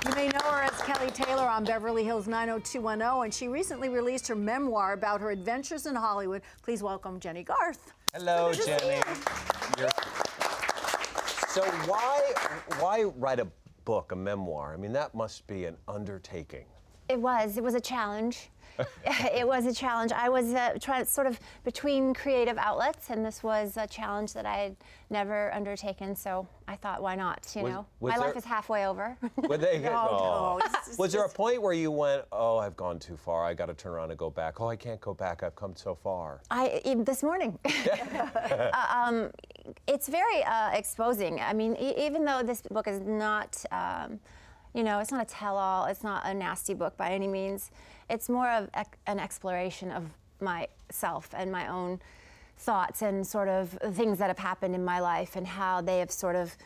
You may know her as Kelly Taylor on Beverly Hills 90210, and she recently released her memoir about her adventures in Hollywood. Please welcome Jenny Garth. Hello, Jenny. So why write a book, a memoir? I mean, that must be an undertaking. It was a challenge. It was a challenge. I was trying sort of between creative outlets, and this was a challenge that I had never undertaken. So I thought, why not? You know, my life is halfway over. No. Was there a point where you went, oh, I've gone too far. I got to turn around and go back. Oh, I can't go back. I've come so far. This morning. It's very exposing. I mean, even though this book is not. You know, it's not a tell-all, it's not a nasty book by any means. It's more of an exploration of myself and my own thoughts and sort of things that have happened in my life and how they have sort of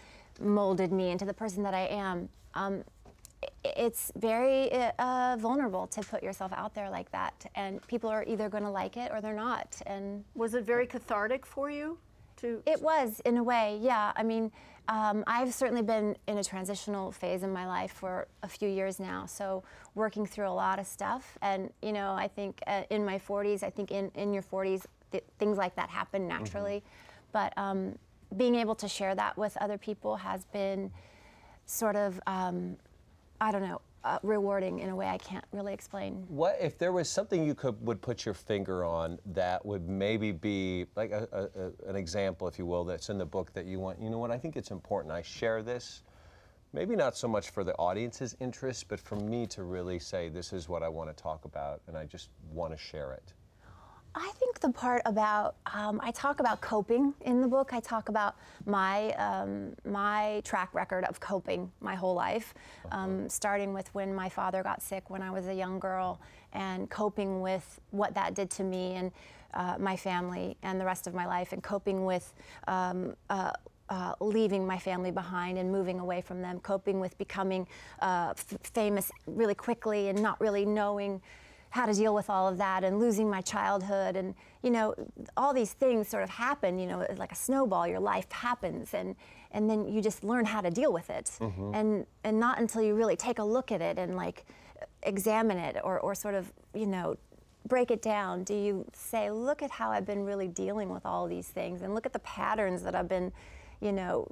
molded me into the person that I am. It's very vulnerable to put yourself out there like that, and people are either going to like it or they're not. And was it very cathartic for you? It was, in a way, yeah. I mean, I've certainly been in a transitional phase in my life for a few years now, so working through a lot of stuff. And, you know, I think in my 40s, I think in your 40s, things like that happen naturally. But being able to share that with other people has been sort of, I don't know, rewarding in a way I can't really explain. What if there was something you would put your finger on that would maybe be like an example, if you will, that's in the book that you want? You know what? I think it's important. I share this, maybe not so much for the audience's interest, but for me to really say this is what I want to talk about, and I just want to share it. I think the part about, I talk about coping in the book. I talk about my track record of coping my whole life, starting with when my father got sick when I was a young girl, and coping with what that did to me and my family and the rest of my life, and coping with leaving my family behind and moving away from them, coping with becoming famous really quickly and not really knowing how to deal with all of that, and losing my childhood, and you know, all these things sort of happen, you know, like a snowball. Your life happens, and then you just learn how to deal with it, and not until you really take a look at it and like examine it or sort of, you know, break it down do you say, look at how I've been really dealing with all these things, and look at the patterns that I've been, you know,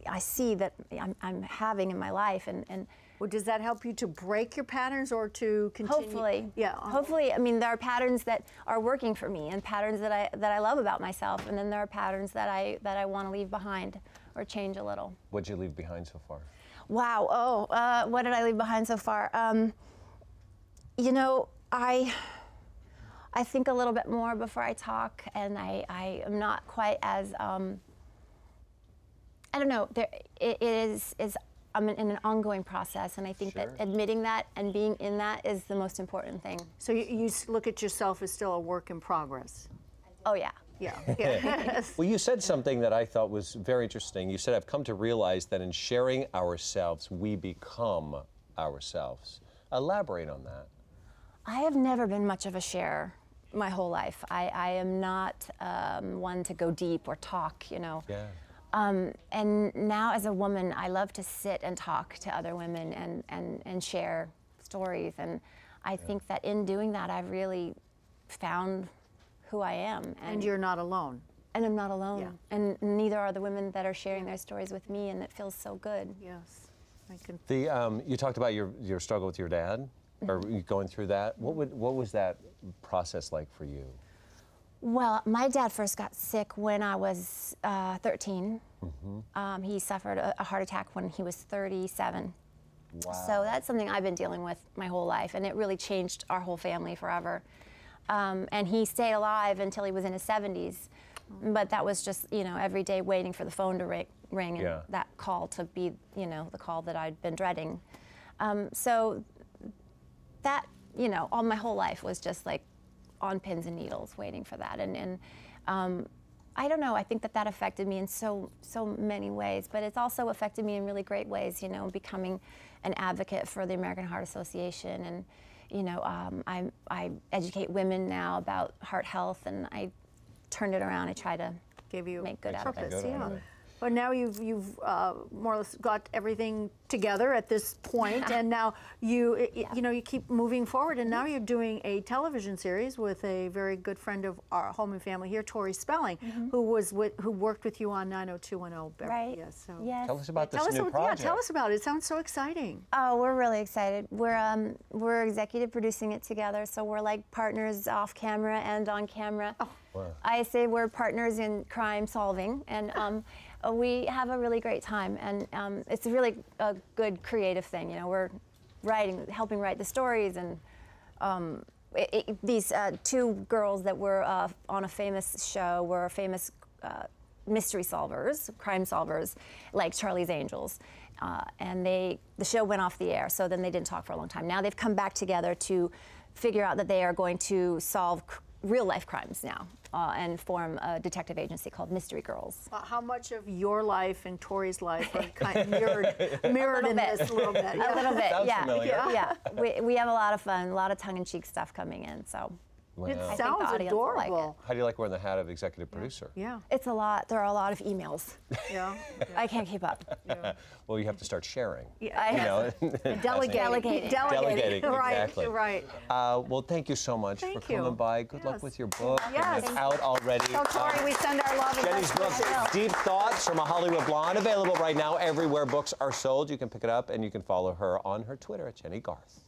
I see that I'm having in my life, and well, does that help you to break your patterns or to continue? Hopefully. Yeah. Hopefully. I mean, there are patterns that are working for me, and patterns that I love about myself, and then there are patterns that I want to leave behind or change a little. What'd you leave behind so far? Wow. Oh, what did I leave behind so far? You know, I think a little bit more before I talk, and I am not quite as I don't know. It is. I'm in an ongoing process, and I think that admitting that and being in that is the most important thing. So you look at yourself as still a work in progress? Oh, yeah. Yeah. Well, you said something that I thought was very interesting. You said, I've come to realize that in sharing ourselves, we become ourselves. Elaborate on that. I have never been much of a sharer my whole life. I am not one to go deep or talk, you know. Yeah. And now as a woman, I love to sit and talk to other women and share stories. And I think that in doing that, I've really found who I am. And you're not alone. And I'm not alone. Yeah. And neither are the women that are sharing their stories with me, and it feels so good. Yes. I can. You talked about your struggle with your dad, or going through that. What was that process like for you? Well, my dad first got sick when I was 13. He suffered a heart attack when he was 37. Wow. So that's something I've been dealing with my whole life, and it really changed our whole family forever. And he stayed alive until he was in his 70s. But that was just, you know, every day waiting for the phone to ring and that call to be, you know, the call that I'd been dreading. So that, you know, all my whole life was just like on pins and needles waiting for that. And I don't know, I think that affected me in so many ways, but it's also affected me in really great ways, you know, becoming an advocate for the American Heart Association, and, you know, I educate women now about heart health, and I turned it around. I try to make good out of it. Yeah. But now you've more or less got everything together at this point, and now you keep moving forward, and now you're doing a television series with a very good friend of our home and family here, Tori Spelling, who worked with you on 90210. Right. Yes. So. Yes. Tell us about this new project. Yeah, tell us about it. It sounds so exciting. Oh, we're really excited. We're executive producing it together, so we're like partners off camera and on camera. Oh. Wow. I say we're partners in crime solving, and we have a really great time, and it's really a good creative thing. You know, we're helping write the stories, and these two girls that were on a famous show were famous mystery solvers, crime solvers, like Charlie's Angels. And the show went off the air, so then they didn't talk for a long time. Now they've come back together to figure out that they are going to solve real-life crimes now and form a detective agency called Mystery Girls. How much of your life and Tori's life are kind of mirrored in this a little bit? A little bit, Sounds yeah. familiar. Yeah, we have a lot of fun, a lot of tongue-in-cheek stuff coming in, so. Wow. It I sounds think the audience will like adorable. How do you like wearing the hat of executive producer? Yeah. It's a lot. There are a lot of emails. Yeah. I can't keep up. Well, you have to start sharing. Yeah. You know? Delegating. Delegating, Right. exactly. Right. Well, thank you so much for coming by. Good luck with your book. Yes. It's out already. So, Tori, we send our love and Jenny's book, Deep Thoughts from a Hollywood Blonde, available right now everywhere books are sold. You can pick it up, and you can follow her on her Twitter at Jenny Garth.